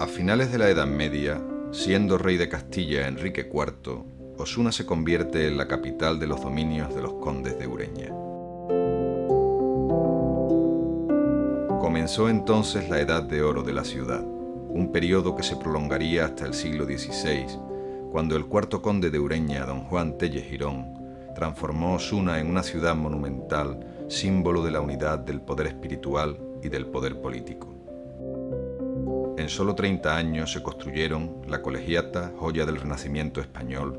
A finales de la Edad Media, siendo rey de Castilla Enrique IV, Osuna se convierte en la capital de los dominios de los condes de Ureña. Comenzó entonces la Edad de Oro de la ciudad, un periodo que se prolongaría hasta el siglo XVI, cuando el cuarto conde de Ureña, don Juan Tellez Girón, transformó Osuna en una ciudad monumental, símbolo de la unidad del poder espiritual y del poder político. En solo 30 años se construyeron la Colegiata, joya del Renacimiento español,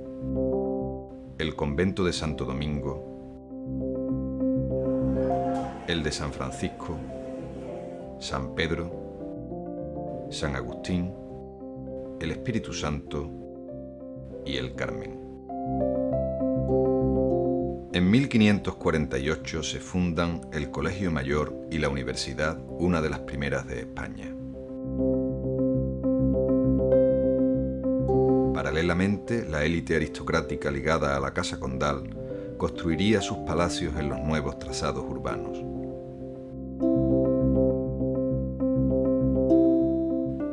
el convento de Santo Domingo, el de San Francisco, San Pedro, San Agustín, el Espíritu Santo y el Carmen. En 1548 se fundan el Colegio Mayor y la Universidad, una de las primeras de España. Paralelamente, la élite aristocrática ligada a la Casa Condal construiría sus palacios en los nuevos trazados urbanos.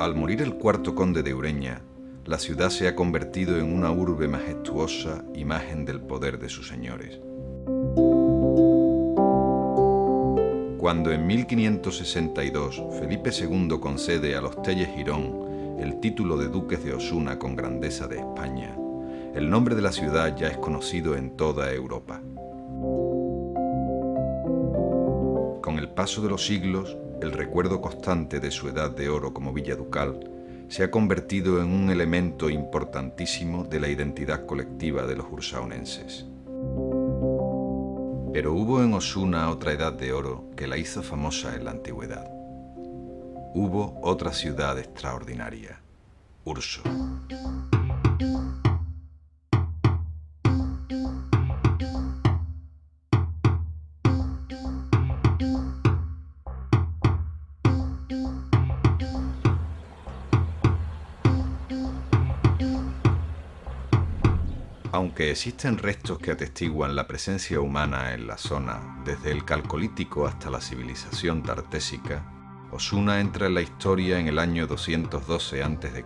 Al morir el cuarto conde de Ureña, la ciudad se ha convertido en una urbe majestuosa, imagen del poder de sus señores. Cuando en 1562 Felipe II concede a los Tellez Girón el título de duques de Osuna con grandeza de España, el nombre de la ciudad ya es conocido en toda Europa. Con el paso de los siglos, el recuerdo constante de su edad de oro como villa ducal se ha convertido en un elemento importantísimo de la identidad colectiva de los ursaonenses. Pero hubo en Osuna otra edad de oro que la hizo famosa en la antigüedad. Hubo otra ciudad extraordinaria, Urso. Aunque existen restos que atestiguan la presencia humana en la zona desde el Calcolítico hasta la civilización tartésica, Osuna entra en la historia en el año 212 a.C.,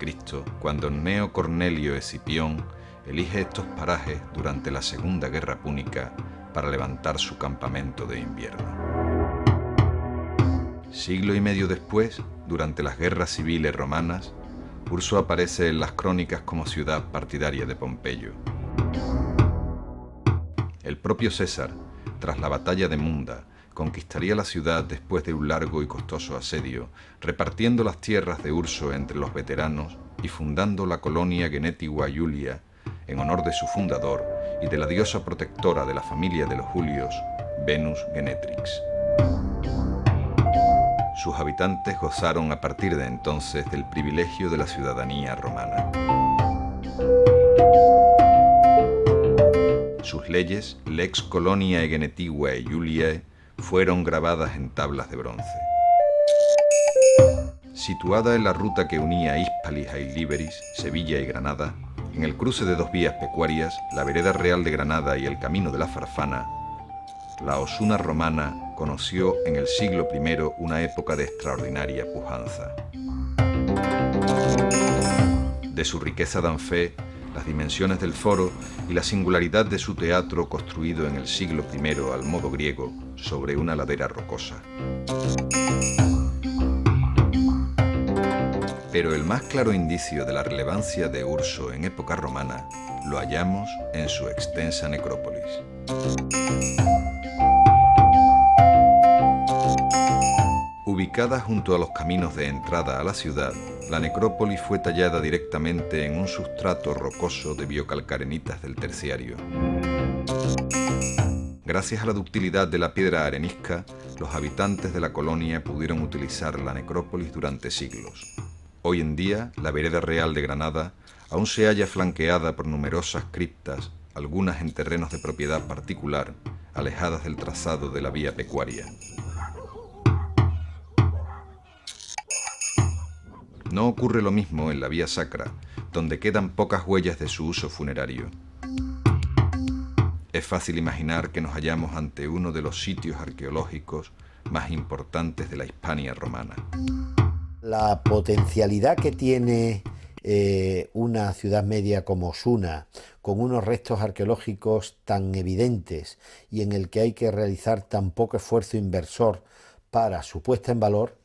cuando Gneo Cornelio Escipión elige estos parajes durante la Segunda Guerra Púnica para levantar su campamento de invierno. Siglo y medio después, durante las guerras civiles romanas, Urso aparece en las crónicas como ciudad partidaria de Pompeyo. El propio César, tras la batalla de Munda, conquistaría la ciudad después de un largo y costoso asedio, repartiendo las tierras de Urso entre los veteranos y fundando la colonia Genetigua Iulia en honor de su fundador y de la diosa protectora de la familia de los Julios, Venus Genetrix. Sus habitantes gozaron a partir de entonces del privilegio de la ciudadanía romana. Sus leyes, Lex Coloniae Genetiguae Iuliae, fueron grabadas en tablas de bronce. Situada en la ruta que unía Hispalis a Ilíberis, Sevilla y Granada, en el cruce de dos vías pecuarias, la vereda real de Granada y el camino de la Farfana, la Osuna romana conoció en el siglo I una época de extraordinaria pujanza. De su riqueza dan fe las dimensiones del foro y la singularidad de su teatro construido en el siglo I al modo griego sobre una ladera rocosa. Pero el más claro indicio de la relevancia de Urso en época romana lo hallamos en su extensa necrópolis. Ubicada junto a los caminos de entrada a la ciudad, la necrópolis fue tallada directamente en un sustrato rocoso de biocalcarenitas del Terciario. Gracias a la ductilidad de la piedra arenisca, los habitantes de la colonia pudieron utilizar la necrópolis durante siglos. Hoy en día, la vereda real de Granada aún se halla flanqueada por numerosas criptas, algunas en terrenos de propiedad particular, alejadas del trazado de la vía pecuaria. No ocurre lo mismo en la vía sacra, donde quedan pocas huellas de su uso funerario. Es fácil imaginar que nos hallamos ante uno de los sitios arqueológicos más importantes de la Hispania romana. La potencialidad que tiene una ciudad media como Osuna, con unos restos arqueológicos tan evidentes y en el que hay que realizar tan poco esfuerzo inversor para su puesta en valor,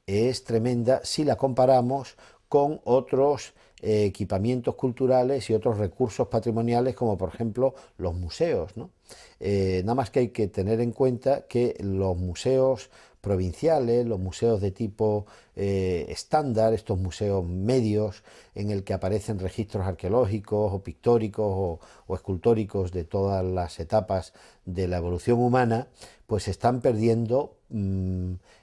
es tremenda si la comparamos con otros equipamientos culturales y otros recursos patrimoniales, como por ejemplo los museos, ¿no? Nada más que hay que tener en cuenta que los museos provinciales, los museos de tipo estándar, estos museos medios en el que aparecen registros arqueológicos o pictóricos o escultóricos de todas las etapas de la evolución humana, pues están perdiendo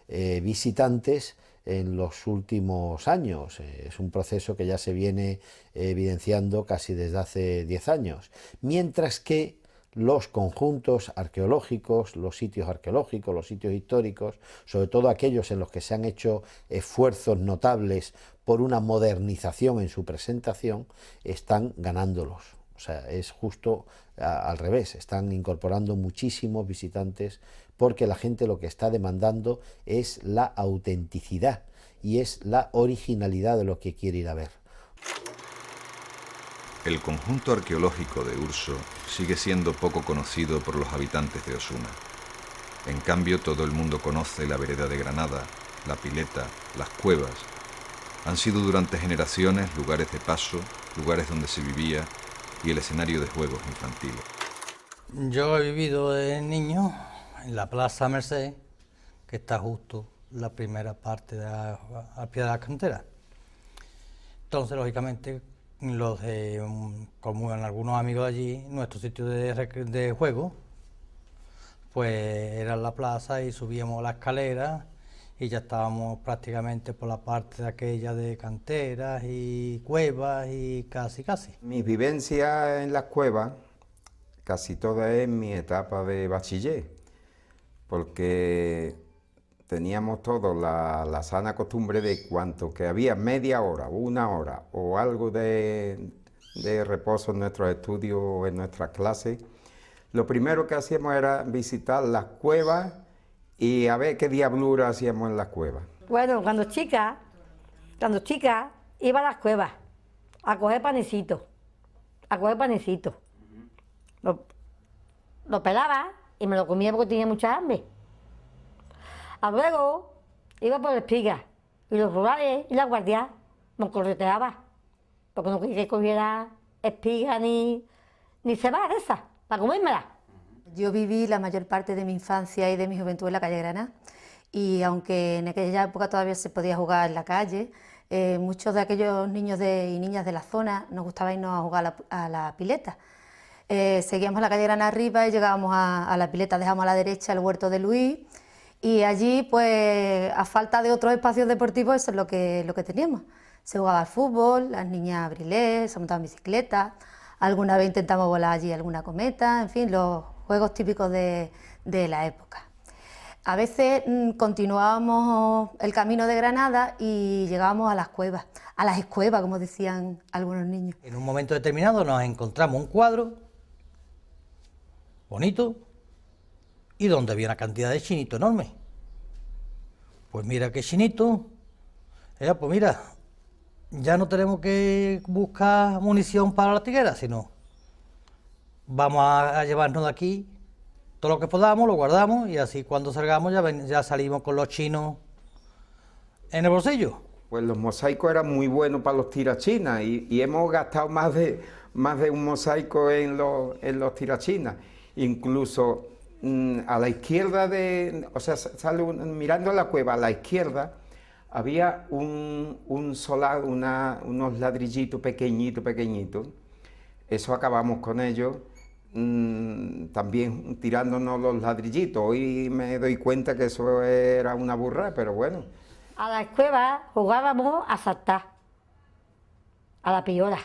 visitantes en los últimos años. Es un proceso que ya se viene evidenciando casi desde hace 10 años, mientras que los conjuntos arqueológicos, los sitios arqueológicos, los sitios históricos, sobre todo aquellos en los que se han hecho esfuerzos notables por una modernización en su presentación, están ganándolos. O sea, es justo al revés, están incorporando muchísimos visitantes porque la gente lo que está demandando es la autenticidad y es la originalidad de lo que quiere ir a ver. El conjunto arqueológico de Urso sigue siendo poco conocido por los habitantes de Osuna. En cambio, todo el mundo conoce la vereda de Granada, la pileta, las cuevas. Han sido durante generaciones lugares de paso, lugares donde se vivía y el escenario de juegos infantiles. Yo he vivido de niño en la Plaza Merced, que está justo la primera parte al pie de la cantera. Entonces, lógicamente, como en algunos amigos allí, nuestro sitio de juego, pues era la plaza y subíamos la escalera y ya estábamos prácticamente por la parte de aquella de canteras y cuevas y casi. Mi vivencia en las cuevas casi toda es mi etapa de bachiller, porque teníamos todos la sana costumbre de cuanto que había media hora, una hora o algo de reposo en nuestros estudios o en nuestras clases, lo primero que hacíamos era visitar las cuevas y a ver qué diablura hacíamos en las cuevas. Bueno, cuando chica iba a las cuevas a coger panecito, Lo pelaba y me lo comía porque tenía mucha hambre. Luego iba por espigas y los rurales y la guardia me correteaba, porque no quería que cogiera espigas ni cebada de esas, para comérmela. Yo viví la mayor parte de mi infancia y de mi juventud en la calle Granada, y aunque en aquella época todavía se podía jugar en la calle, muchos de aquellos niños y niñas de la zona nos gustaba irnos a jugar a la pileta. Seguíamos la calle Granada arriba y llegábamos a la pileta, dejamos a la derecha el huerto de Luis, y allí, pues, a falta de otros espacios deportivos, eso es lo que teníamos. Se jugaba al fútbol, las niñas brilés, se montaban bicicletas, alguna vez intentamos volar allí alguna cometa, en fin, los juegos típicos de la época. A veces continuábamos el camino de Granada y llegábamos a las cuevas, a las escuevas, como decían algunos niños. En un momento determinado nos encontramos un cuadro bonito y donde había una cantidad de chinitos enormes. Pues mira qué chinito, pues mira, ya no tenemos que buscar munición para la tiguera, sino vamos a llevarnos de aquí todo lo que podamos, lo guardamos y así cuando salgamos ya salimos con los chinos en el bolsillo. Pues los mosaicos eran muy buenos para los tirachinas y hemos gastado más de un mosaico en los tirachinas. Incluso a la izquierda mirando la cueva, a la izquierda había un solar, unos ladrillitos pequeñitos. Eso acabamos con ellos, también tirándonos los ladrillitos. Hoy me doy cuenta que eso era una burrada, pero bueno. A la cueva jugábamos a saltar, a la piola.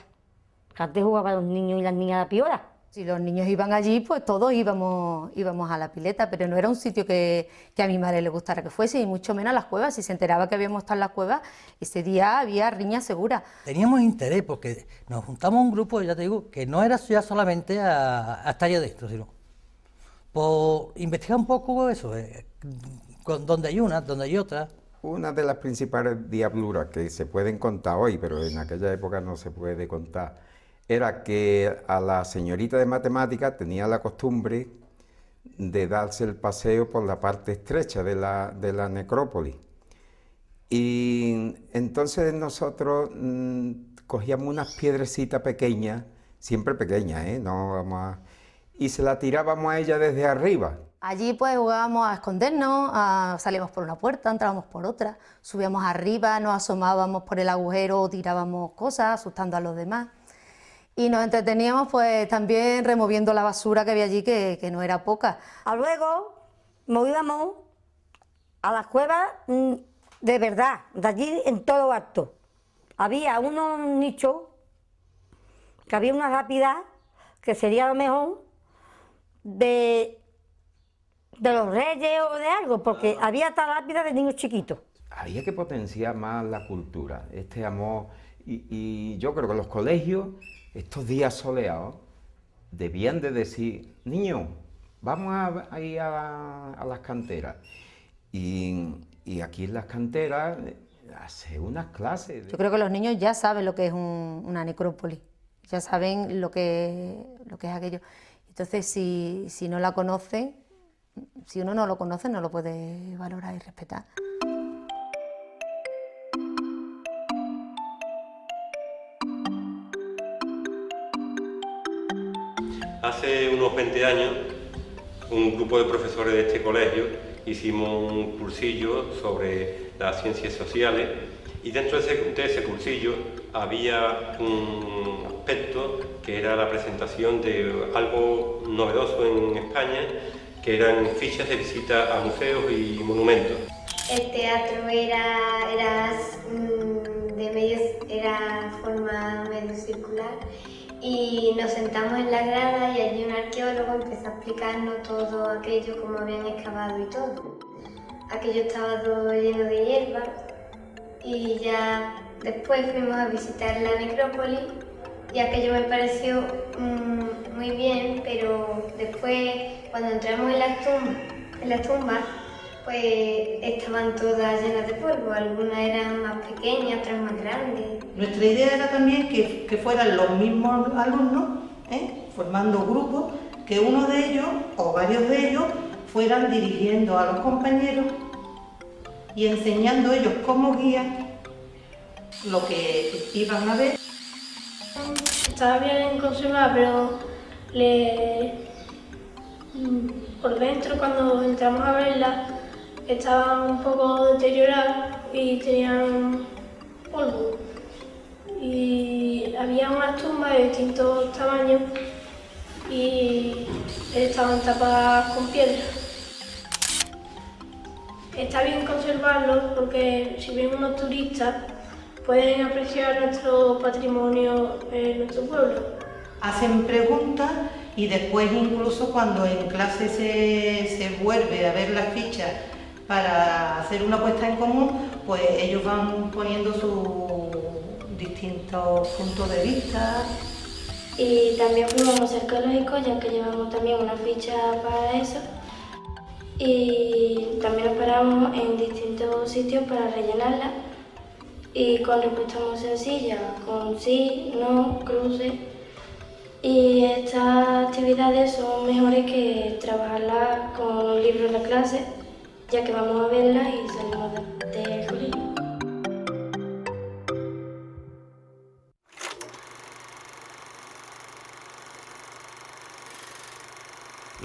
Que antes jugaban los niños y las niñas a la piola. Si los niños iban allí, pues todos íbamos a la pileta, pero no era un sitio que a mi madre le gustara que fuese, y mucho menos a las cuevas. Si se enteraba que habíamos estado en las cuevas, ese día había riña segura. Teníamos interés porque nos juntamos un grupo, ya te digo, que no era ya solamente a estar allá dentro, sino por investigar un poco eso, donde hay una, donde hay otra. Una de las principales diabluras que se pueden contar hoy, pero en aquella época no se puede contar, era que a la señorita de matemáticas tenía la costumbre de darse el paseo por la parte estrecha de la necrópolis. Y entonces nosotros cogíamos unas piedrecitas pequeñas, siempre pequeñas, y se la tirábamos a ella desde arriba. Allí pues jugábamos a escondernos, salíamos por una puerta, entrábamos por otra, subíamos arriba, nos asomábamos por el agujero o tirábamos cosas, asustando a los demás. Y nos entreteníamos pues también removiendo la basura que había allí, que no era poca. A luego nos íbamos a las cuevas de verdad, de allí en todo acto. Había unos nichos, que había una lápida, que sería lo mejor de los reyes o de algo, porque había tal lápida de niños chiquitos. Había que potenciar más la cultura, este amor, y yo creo que los colegios, estos días soleados, debían de decir, niños, vamos a ir a las canteras. Y aquí en las canteras hacer unas clases. Yo creo que los niños ya saben lo que es una necrópolis, ya saben lo que es aquello. Entonces, si no la conocen, si uno no lo conoce, no lo puede valorar y respetar. Hace unos 20 años, un grupo de profesores de este colegio hicimos un cursillo sobre las ciencias sociales y dentro de ese cursillo había un aspecto que era la presentación de algo novedoso en España, que eran fichas de visita a museos y monumentos. El teatro era forma medio circular y nos sentamos en la grada y allí un arqueólogo empezó a explicarnos todo aquello, cómo habían excavado y todo. Aquello estaba todo lleno de hierba y ya después fuimos a visitar la necrópolis y aquello me pareció muy bien, pero después cuando entramos en las tumbas, pues estaban todas llenas de polvo, algunas eran más pequeñas, otras más grandes. Nuestra idea era también que fueran los mismos alumnos, formando grupos, que uno de ellos, o varios de ellos, fueran dirigiendo a los compañeros y enseñando ellos como guía lo que iban a ver. Estaba bien conservada, pero por dentro, cuando entramos a verla, estaban un poco deterioradas y tenían polvo. Y había unas tumbas de distintos tamaños y estaban tapadas con piedra. Está bien conservarlos porque si vienen unos turistas pueden apreciar nuestro patrimonio en nuestro pueblo. Hacen preguntas y después incluso cuando en clase se vuelve a ver las fichas para hacer una puesta en común, pues ellos van poniendo sus distintos puntos de vista. Y también fuimos a museo arqueológico, ya que llevamos también una ficha para eso. Y también nos paramos en distintos sitios para rellenarla. Y con respuestas muy sencillas, con sí, no, cruces. Y estas actividades son mejores que trabajarlas con un libro en la clase, ya que vamos a verlas y salimos del colegio.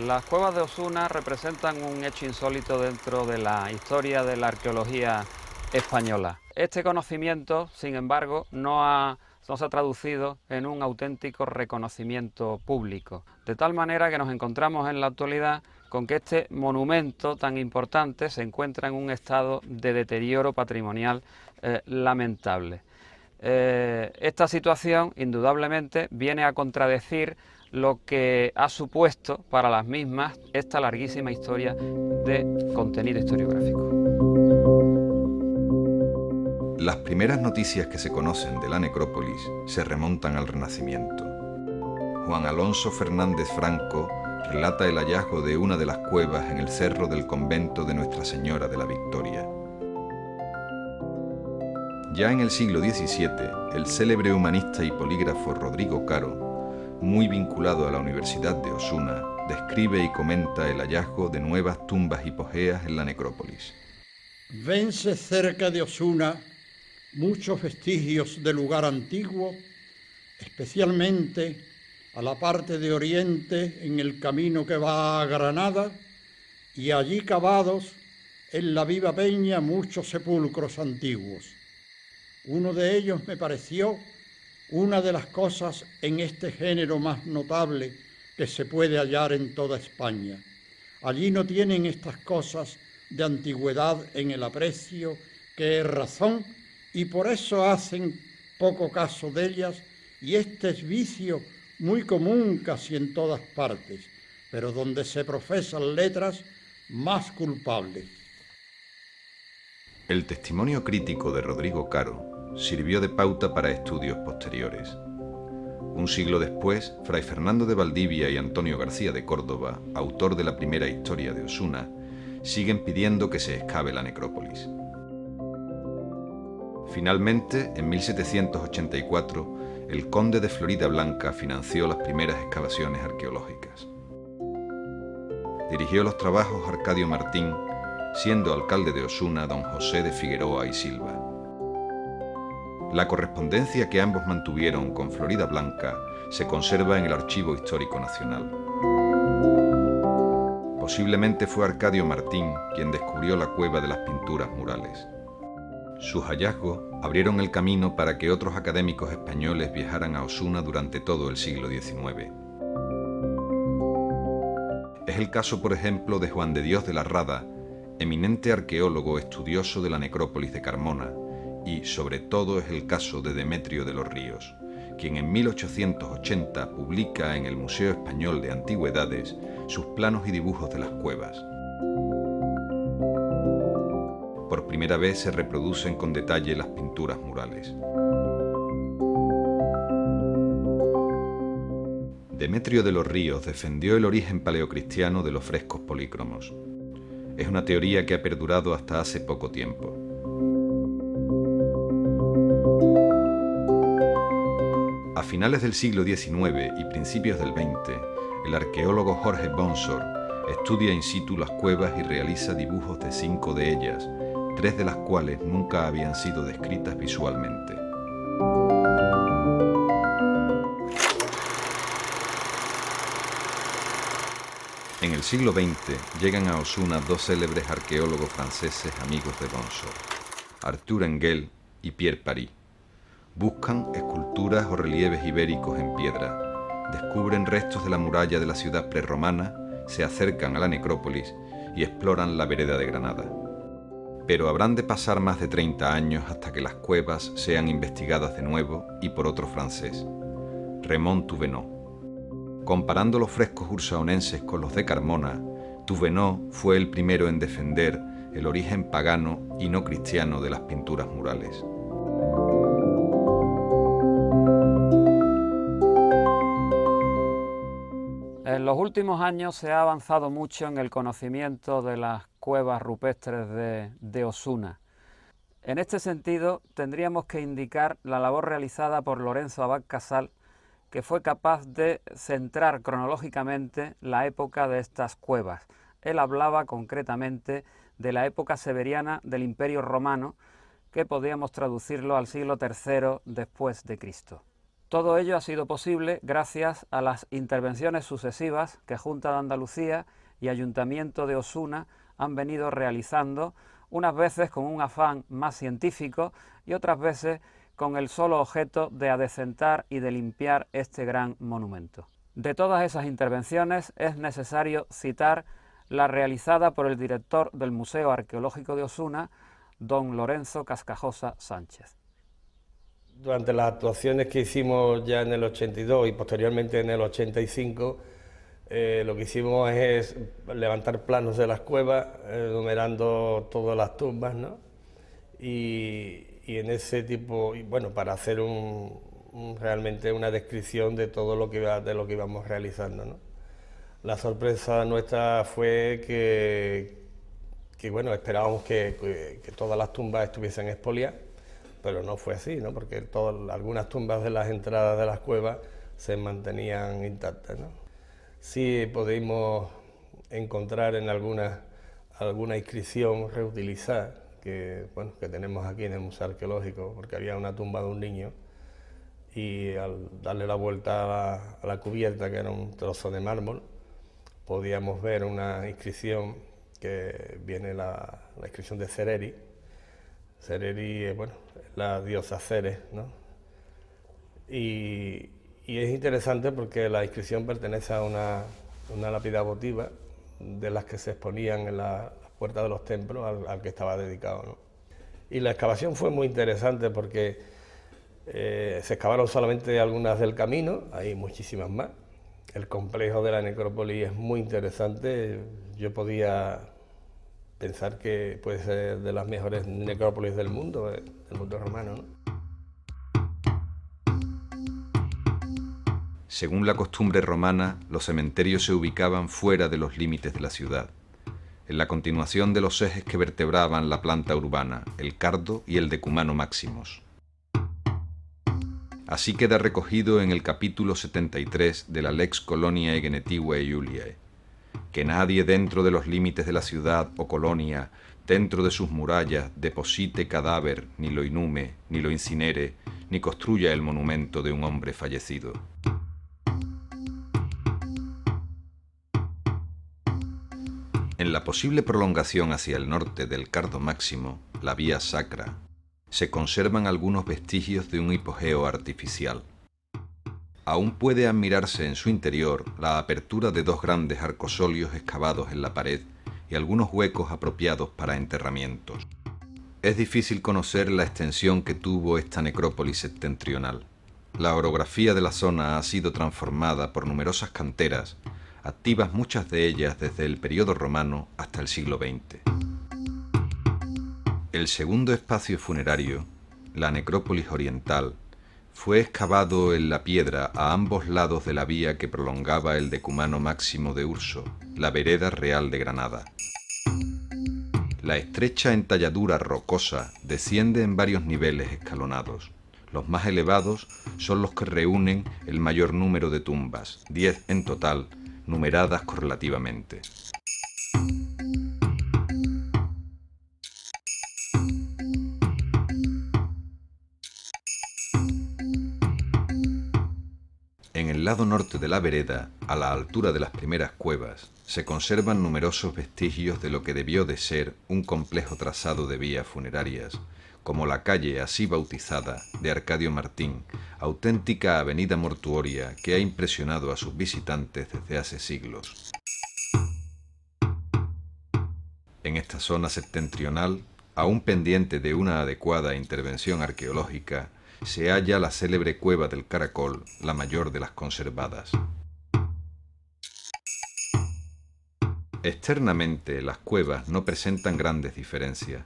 Las cuevas de Osuna representan un hecho insólito dentro de la historia de la arqueología española. Este conocimiento, sin embargo, no se ha traducido en un auténtico reconocimiento público, de tal manera que nos encontramos en la actualidad con que este monumento tan importante se encuentra en un estado de deterioro patrimonial lamentable. Esta situación, indudablemente, viene a contradecir lo que ha supuesto para las mismas esta larguísima historia de contenido historiográfico. Las primeras noticias que se conocen de la necrópolis se remontan al Renacimiento. Juan Alonso Fernández Franco relata el hallazgo de una de las cuevas en el cerro del convento de Nuestra Señora de la Victoria. Ya en el siglo XVII, el célebre humanista y polígrafo Rodrigo Caro, muy vinculado a la Universidad de Osuna, describe y comenta el hallazgo de nuevas tumbas hipogeas en la necrópolis. Vense cerca de Osuna muchos vestigios de lugar antiguo, especialmente a la parte de oriente en el camino que va a Granada, y allí cavados en la viva peña muchos sepulcros antiguos. Uno de ellos me pareció una de las cosas en este género más notable que se puede hallar en toda España. Allí no tienen estas cosas de antigüedad en el aprecio, que es razón, y por eso hacen poco caso de ellas, y este es vicio muy común casi en todas partes, pero donde se profesan letras, más culpables. El testimonio crítico de Rodrigo Caro sirvió de pauta para estudios posteriores. Un siglo después, Fray Fernando de Valdivia y Antonio García de Córdoba, autor de la primera historia de Osuna, siguen pidiendo que se excave la necrópolis. Finalmente, en 1784, el conde de Floridablanca financió las primeras excavaciones arqueológicas. Dirigió los trabajos Arcadio Martín, siendo alcalde de Osuna don José de Figueroa y Silva. La correspondencia que ambos mantuvieron con Floridablanca se conserva en el Archivo Histórico Nacional. Posiblemente fue Arcadio Martín quien descubrió la cueva de las pinturas murales. Sus hallazgos abrieron el camino para que otros académicos españoles viajaran a Osuna durante todo el siglo XIX. Es el caso, por ejemplo, de Juan de Dios de la Rada, eminente arqueólogo estudioso de la necrópolis de Carmona, y sobre todo es el caso de Demetrio de los Ríos, quien en 1880 publica en el Museo Español de Antigüedades sus planos y dibujos de las cuevas. Por primera vez se reproducen con detalle las pinturas murales. Demetrio de los Ríos defendió el origen paleocristiano de los frescos polícromos. Es una teoría que ha perdurado hasta hace poco tiempo. A finales del siglo XIX y principios del XX, el arqueólogo Jorge Bonsor estudia in situ las cuevas y realiza dibujos de 5 de ellas, 3 de las cuales nunca habían sido descritas visualmente. En el siglo XX llegan a Osuna 2 célebres arqueólogos franceses amigos de Bonsor, Arthur Engel y Pierre Paris. Buscan esculturas o relieves ibéricos en piedra, descubren restos de la muralla de la ciudad prerromana, se acercan a la necrópolis y exploran la vereda de Granada. Pero habrán de pasar más de 30 años hasta que las cuevas sean investigadas de nuevo y por otro francés, Raymond Touvenot. Comparando los frescos ursaonenses con los de Carmona, Touvenot fue el primero en defender el origen pagano y no cristiano de las pinturas murales. En los últimos años se ha avanzado mucho en el conocimiento de las cuevas rupestres de Osuna. En este sentido, tendríamos que indicar la labor realizada por Lorenzo Abad Casal, que fue capaz de centrar cronológicamente la época de estas cuevas. Él hablaba concretamente de la época severiana del Imperio Romano, que podríamos traducirlo al siglo III después de Cristo. Todo ello ha sido posible gracias a las intervenciones sucesivas que Junta de Andalucía y Ayuntamiento de Osuna han venido realizando, unas veces con un afán más científico y otras veces con el solo objeto de adecentar y de limpiar este gran monumento. De todas esas intervenciones es necesario citar la realizada por el director del Museo Arqueológico de Osuna, don Lorenzo Cascajosa Sánchez. Durante las actuaciones que hicimos ya en el 82 y posteriormente en el 85, lo que hicimos es levantar planos de las cuevas, enumerando todas las tumbas, ¿no? Y en ese tipo, y bueno, para hacer realmente una descripción de todo lo que íbamos realizando, ¿no? La sorpresa nuestra fue que bueno, esperábamos que todas las tumbas estuviesen expoliadas, pero no fue así, ¿no? Porque algunas tumbas de las entradas de las cuevas se mantenían intactas, ¿no? Sí pudimos encontrar en alguna inscripción reutilizada que tenemos aquí en el Museo Arqueológico, porque había una tumba de un niño y al darle la vuelta a la cubierta, que era un trozo de mármol, podíamos ver una inscripción que viene la inscripción de Cereri. Cereri es la diosa Ceres, ¿no? Y es interesante porque la inscripción pertenece a una lápida votiva de las que se exponían en las puertas de los templos al que estaba dedicado, ¿no? Y la excavación fue muy interesante porque se excavaron solamente algunas del camino, hay muchísimas más. El complejo de la necrópolis es muy interesante. Yo podía pensar que puede ser de las mejores necrópolis del mundo romano, ¿no? Según la costumbre romana, los cementerios se ubicaban fuera de los límites de la ciudad, en la continuación de los ejes que vertebraban la planta urbana, el Cardo y el Decumano Máximos. Así queda recogido en el capítulo 73 de la Lex Coloniae Genetivae Iuliae, que nadie dentro de los límites de la ciudad o colonia, dentro de sus murallas, deposite cadáver, ni lo inhume, ni lo incinere, ni construya el monumento de un hombre fallecido. En la posible prolongación hacia el norte del Cardo Máximo, la vía sacra, se conservan algunos vestigios de un hipogeo artificial. Aún puede admirarse en su interior la apertura de dos grandes arcosolios excavados en la pared y algunos huecos apropiados para enterramientos. Es difícil conocer la extensión que tuvo esta necrópolis septentrional. La orografía de la zona ha sido transformada por numerosas canteras, activas muchas de ellas desde el período romano hasta el siglo XX. El segundo espacio funerario, la necrópolis oriental, fue excavado en la piedra a ambos lados de la vía que prolongaba el Decumano Máximo de Urso, la vereda real de Granada. La estrecha entalladura rocosa desciende en varios niveles escalonados. Los más elevados son los que reúnen el mayor número de tumbas, 10 en total, numeradas correlativamente. En el lado norte de la vereda, a la altura de las primeras cuevas, se conservan numerosos vestigios de lo que debió de ser un complejo trazado de vías funerarias, como la calle así bautizada de Arcadio Martín, auténtica avenida mortuoria que ha impresionado a sus visitantes desde hace siglos. En esta zona septentrional, aún pendiente de una adecuada intervención arqueológica, se halla la célebre cueva del Caracol, la mayor de las conservadas. Externamente, las cuevas no presentan grandes diferencias.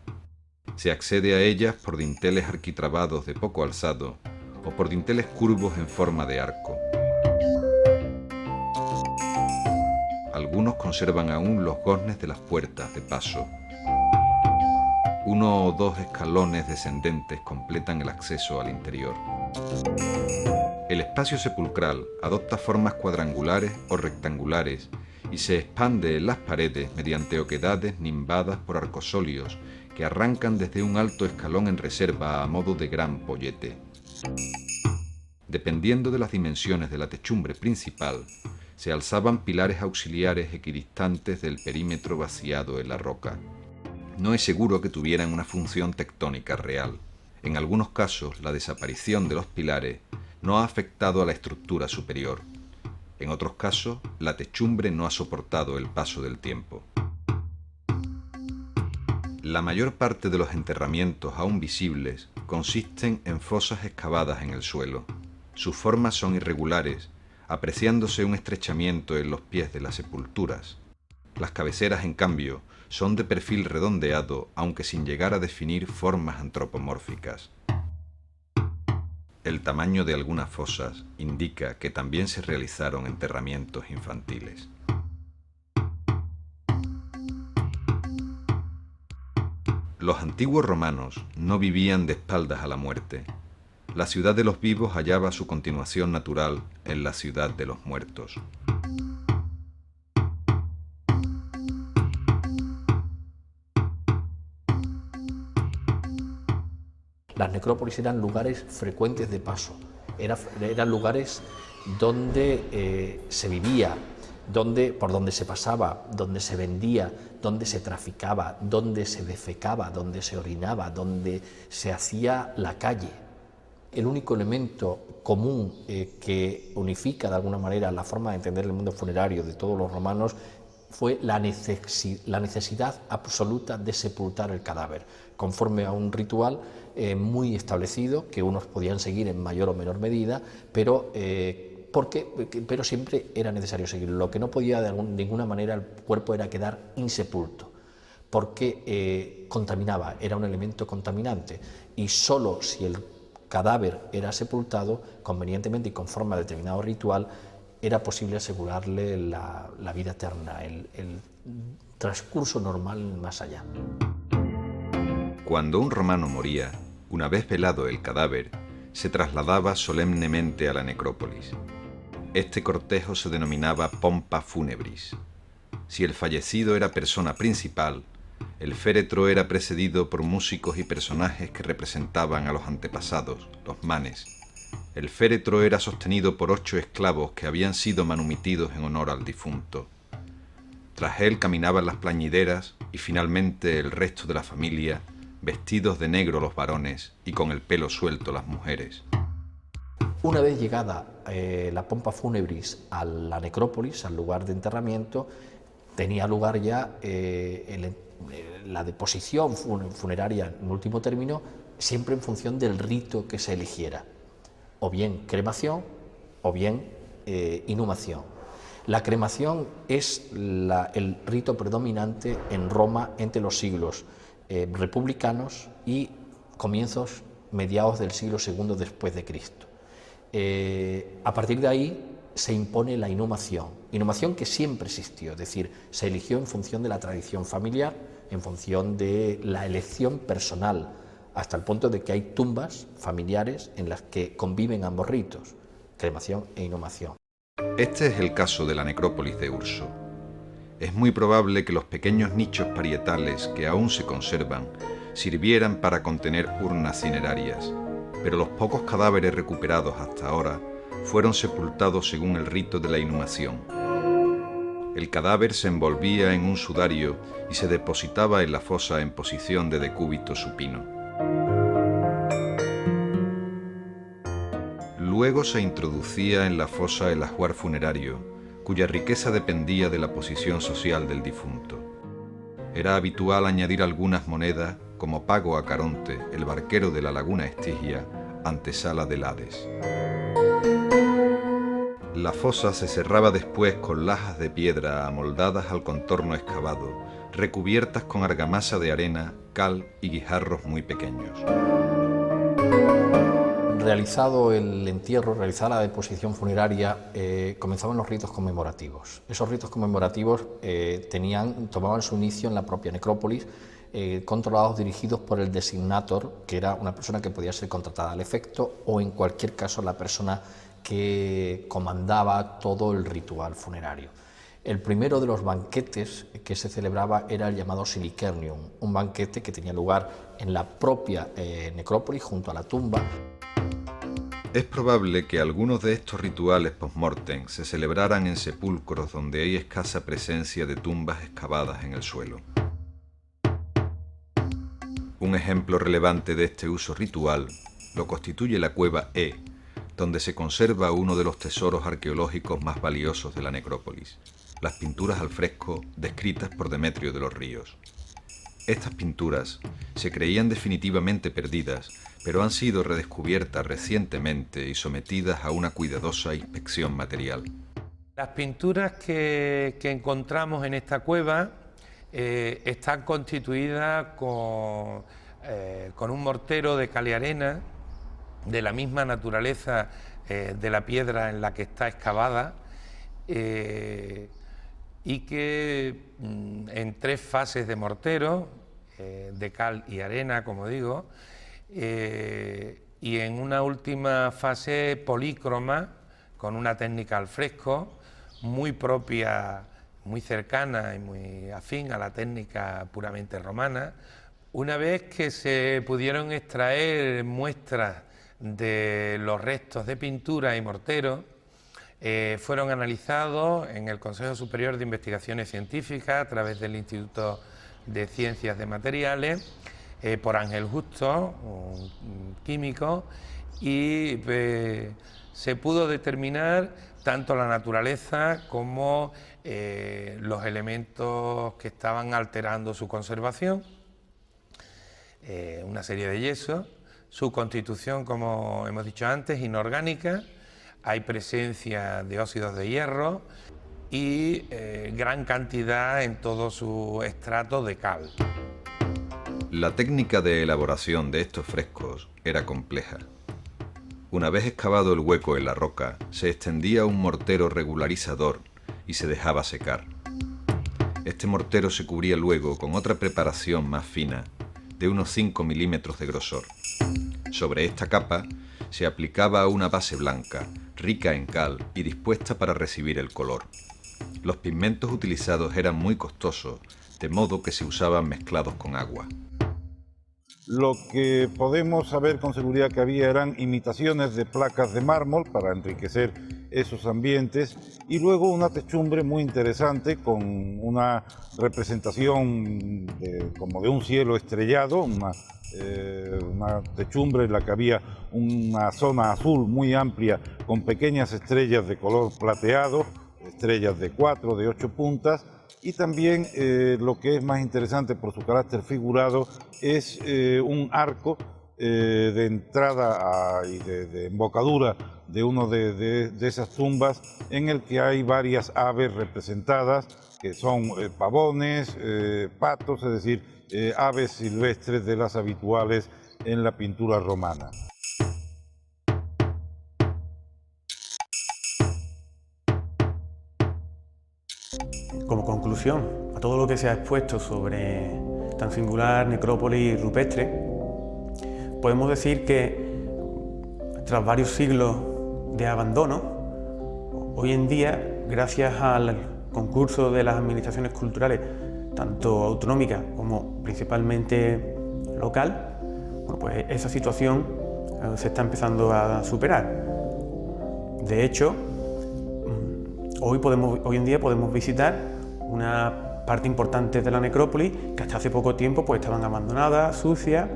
Se accede a ellas por dinteles arquitrabados de poco alzado o por dinteles curvos en forma de arco. Algunos conservan aún los goznes de las puertas de paso. Uno o dos escalones descendentes completan el acceso al interior. El espacio sepulcral adopta formas cuadrangulares o rectangulares y se expande en las paredes mediante oquedades nimbadas por arcosolios que arrancan desde un alto escalón en reserva a modo de gran pollete. Dependiendo de las dimensiones de la techumbre principal, se alzaban pilares auxiliares equidistantes del perímetro vaciado en la roca. No es seguro que tuvieran una función tectónica real. En algunos casos, la desaparición de los pilares no ha afectado a la estructura superior. En otros casos, la techumbre no ha soportado el paso del tiempo. La mayor parte de los enterramientos aún visibles consisten en fosas excavadas en el suelo. Sus formas son irregulares, apreciándose un estrechamiento en los pies de las sepulturas. Las cabeceras, en cambio, son de perfil redondeado, aunque sin llegar a definir formas antropomórficas. El tamaño de algunas fosas indica que también se realizaron enterramientos infantiles. Los antiguos romanos no vivían de espaldas a la muerte. La ciudad de los vivos hallaba su continuación natural en la ciudad de los muertos. Las necrópolis eran lugares frecuentes de paso, eran lugares donde se vivía, por donde se pasaba, donde se vendía, donde se traficaba, donde se defecaba, donde se orinaba, donde se hacía la calle. El único elemento común que unifica de alguna manera la forma de entender el mundo funerario de todos los romanos fue la necesidad absoluta de sepultar el cadáver, conforme a un ritual muy establecido, que unos podían seguir en mayor o menor medida, pero siempre era necesario seguirlo. Lo que no podía de ninguna manera el cuerpo era quedar insepulto, porque contaminaba, era un elemento contaminante, y solo si el cadáver era sepultado convenientemente y conforme a determinado ritual, era posible asegurarle la vida eterna, el transcurso normal más allá. Cuando un romano moría, una vez velado el cadáver, se trasladaba solemnemente a la necrópolis. Este cortejo se denominaba pompa funebris. Si el fallecido era persona principal, el féretro era precedido por músicos y personajes que representaban a los antepasados, los manes. El féretro era sostenido por 8 esclavos que habían sido manumitidos en honor al difunto. Tras él caminaban las plañideras y finalmente el resto de la familia, vestidos de negro los varones y con el pelo suelto las mujeres. Una vez llegada la pompa funebris a la necrópolis, al lugar de enterramiento, tenía lugar ya la deposición funeraria en último término, siempre en función del rito que se eligiera, o bien cremación o bien inhumación. La cremación es el rito predominante en Roma entre los siglos republicanos y mediados del siglo II después de Cristo. A partir de ahí se impone la inhumación que siempre existió, es decir, se eligió en función de la tradición familiar, en función de la elección personal, hasta el punto de que hay tumbas familiares en las que conviven ambos ritos, cremación e inhumación. Este es el caso de la necrópolis de Urso. Es muy probable que los pequeños nichos parietales que aún se conservan sirvieran para contener urnas cinerarias, pero los pocos cadáveres recuperados hasta ahora fueron sepultados según el rito de la inhumación. El cadáver se envolvía en un sudario y se depositaba en la fosa en posición de decúbito supino. Luego se introducía en la fosa el ajuar funerario, cuya riqueza dependía de la posición social del difunto. Era habitual añadir algunas monedas como pago a Caronte, el barquero de la laguna Estigia, antesala del Hades. La fosa se cerraba después con lajas de piedra amoldadas al contorno excavado, recubiertas con argamasa de arena, cal y guijarros muy pequeños. Realizado el entierro, realizada la deposición funeraria, comenzaban los ritos conmemorativos. Esos ritos conmemorativos tomaban su inicio en la propia necrópolis, controlados, dirigidos por el designator, que era una persona que podía ser contratada al efecto, o en cualquier caso la persona que comandaba todo el ritual funerario. El primero de los banquetes que se celebraba era el llamado Silicernium, un banquete que tenía lugar en la propia necrópolis junto a la tumba. Es probable que algunos de estos rituales post-mortem se celebraran en sepulcros donde hay escasa presencia de tumbas excavadas en el suelo. Un ejemplo relevante de este uso ritual lo constituye la cueva E, donde se conserva uno de los tesoros arqueológicos más valiosos de la necrópolis, las pinturas al fresco descritas por Demetrio de los Ríos. Estas pinturas se creían definitivamente perdidas, pero han sido redescubiertas recientemente y sometidas a una cuidadosa inspección material. Las pinturas que encontramos en esta cueva están constituidas con un mortero de cal y arena de la misma naturaleza de la piedra en la que está excavada, y que en 3 fases de mortero, de cal y arena, como digo, y en una última fase polícroma, con una técnica al fresco, muy propia, muy cercana y muy afín a la técnica puramente romana. Una vez que se pudieron extraer muestras de los restos de pintura y mortero, fueron analizados en el Consejo Superior de Investigaciones Científicas a través del Instituto de Ciencias de Materiales, por Ángel Justo, un químico, y se pudo determinar tanto la naturaleza como los elementos que estaban alterando su conservación, una serie de yesos, su constitución, como hemos dicho antes, inorgánica, hay presencia de óxidos de hierro y gran cantidad en todo su estrato de cal. La técnica de elaboración de estos frescos era compleja. Una vez excavado el hueco en la roca, se extendía un mortero regularizador y se dejaba secar. Este mortero se cubría luego con otra preparación más fina, de unos 5 milímetros de grosor. Sobre esta capa se aplicaba una base blanca, rica en cal y dispuesta para recibir el color. Los pigmentos utilizados eran muy costosos, de modo que se usaban mezclados con agua. Lo que podemos saber con seguridad que había eran imitaciones de placas de mármol para enriquecer esos ambientes y luego una techumbre muy interesante con una representación como de un cielo estrellado, una techumbre en la que había una zona azul muy amplia con pequeñas estrellas de color plateado, estrellas de 4, de 8 puntas, y también lo que es más interesante por su carácter figurado es un arco de entrada y de embocadura de una de esas tumbas en el que hay varias aves representadas que son pavones, patos, es decir, aves silvestres de las habituales en la pintura romana. Como conclusión a todo lo que se ha expuesto sobre tan singular necrópolis rupestre, podemos decir que tras varios siglos de abandono, hoy en día, gracias al concurso de las administraciones culturales, tanto autonómicas como principalmente local, bueno, pues esa situación se está empezando a superar. De hecho, hoy en día podemos visitar una parte importante de la necrópolis que hasta hace poco tiempo pues estaban abandonadas, sucias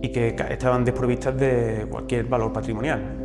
y que estaban desprovistas de cualquier valor patrimonial.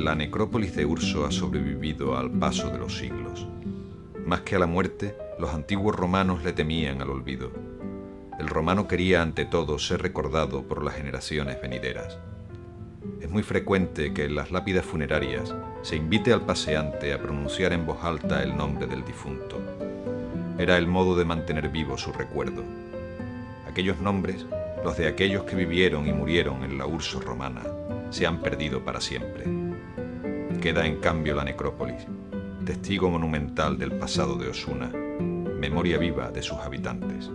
la necrópolis de Urso ha sobrevivido al paso de los siglos. Más que a la muerte, los antiguos romanos le temían al olvido. El romano quería ante todo ser recordado por las generaciones venideras. Es muy frecuente que en las lápidas funerarias se invite al paseante a pronunciar en voz alta el nombre del difunto. Era el modo de mantener vivo su recuerdo. Aquellos nombres, los de aquellos que vivieron y murieron en la Urso romana, se han perdido para siempre. Queda en cambio la necrópolis, testigo monumental del pasado de Osuna, memoria viva de sus habitantes.